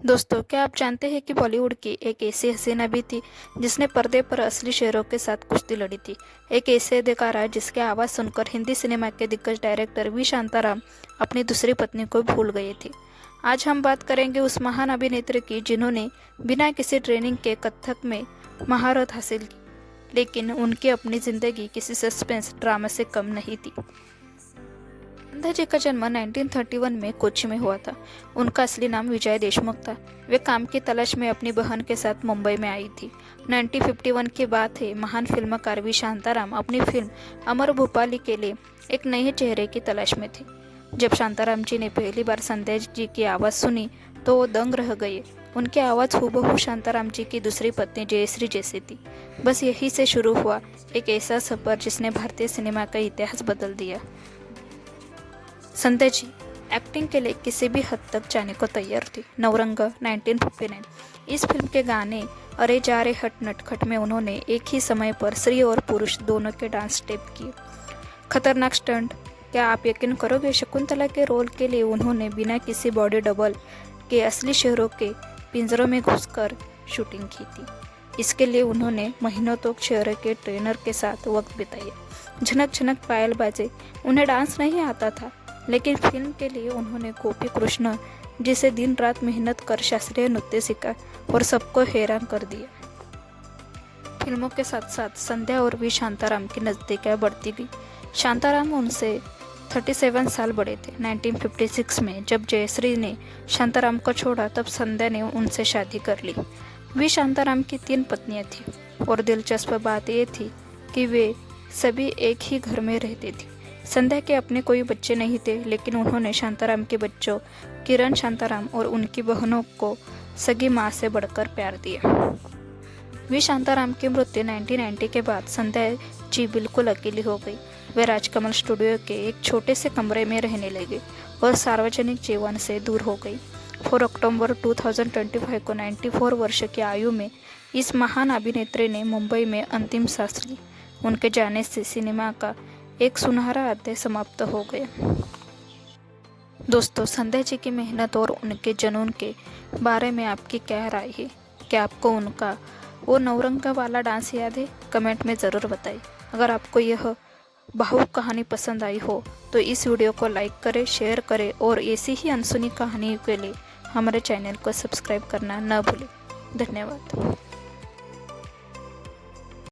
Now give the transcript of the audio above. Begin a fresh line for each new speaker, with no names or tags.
दोस्तों, क्या आप जानते हैं कि बॉलीवुड की एक ऐसी हसीना भी थी जिसने पर्दे पर असली शेरों के साथ कुश्ती लड़ी थी। एक ऐसे अदाकारा जिसकी आवाज़ सुनकर हिंदी सिनेमा के दिग्गज डायरेक्टर वी शांताराम अपनी दूसरी पत्नी को भूल गए थे। आज हम बात करेंगे उस महान अभिनेत्री की जिन्होंने बिना किसी ट्रेनिंग के कथक में महारत हासिल की, लेकिन उनकी अपनी जिंदगी किसी सस्पेंस ड्रामा से कम नहीं थी। संध्या जी का जन्म 1931 में कोच्चि में हुआ था। उनका असली नाम विजय देशमुख था। वे काम की तलाश में अपनी बहन के साथ मुंबई में आई थी। 1951 की बात है। महान फिल्मकार वी शांताराम अपनी फिल्म अमर भूपाली के लिए एक नए चेहरे की तलाश में थे। जब शांताराम जी ने पहली बार संध्या जी की आवाज़ सुनी तो वो दंग रह गए। उनकी आवाज़ हूबहू शांताराम जी की दूसरी पत्नी जयश्री जैसी थी। बस यही से शुरू हुआ एक ऐसा सफर जिसने भारतीय सिनेमा का इतिहास बदल दिया। संध्या जी एक्टिंग के लिए किसी भी हद तक जाने को तैयार थी। नवरंग 1959 इस फिल्म के गाने अरे जा रे हट नटखट में उन्होंने एक ही समय पर स्त्री और पुरुष दोनों के डांस स्टेप किए। खतरनाक स्टंट, क्या आप यकीन करोगे, शकुंतला के रोल के लिए उन्होंने बिना किसी बॉडी डबल के असली शेरों के पिंजरों में घुसकर शूटिंग की थी। इसके लिए उन्होंने महीनों तक शेर के ट्रेनर के साथ वक्त बिताया। झनक झनक पायल बाजे। उन्हें डांस नहीं आता था, लेकिन फिल्म के लिए उन्होंने गोपी कृष्ण जिसे दिन रात मेहनत कर शास्त्रीय नृत्य सीखा और सबको हैरान कर दिया। फिल्मों के साथ साथ संध्या और वी शांताराम की नज़दीकियां बढ़ती गई। शांताराम उनसे 37 साल बड़े थे। 1956 में जब जयश्री ने शांताराम को छोड़ा तब संध्या ने उनसे शादी कर ली। वी शांताराम की 3 पत्नियां थीं और दिलचस्प बात यह थी कि वे सभी एक ही घर में रहते थे। संध्या के अपने कोई बच्चे नहीं थे, लेकिन उन्होंने शांताराम के बच्चों किरण शांताराम और उनकी बहनों को सगी माँ से बढ़कर प्यार दिया। वी शांताराम की मृत्यु 1990 के बाद संध्या जी बिल्कुल अकेली हो गई। वे राजकमल स्टूडियो के एक छोटे से कमरे में रहने लगे और सार्वजनिक जीवन से दूर हो गई। 4 अक्टूबर 2025 को 94 वर्ष की आयु में इस महान अभिनेत्री ने मुंबई में अंतिम सांस ली। उनके जाने से सिनेमा का एक सुनहरा अध्याय समाप्त हो गया। दोस्तों, संध्या जी की मेहनत और उनके जुनून के बारे में आपकी क्या राय है? क्या आपको उनका वो नवरंग वाला डांस याद है? कमेंट में ज़रूर बताइए। अगर आपको यह भावुक कहानी पसंद आई हो तो इस वीडियो को लाइक करें, शेयर करें और ऐसी ही अनसुनी कहानियों के लिए हमारे चैनल को सब्सक्राइब करना न भूलें। धन्यवाद।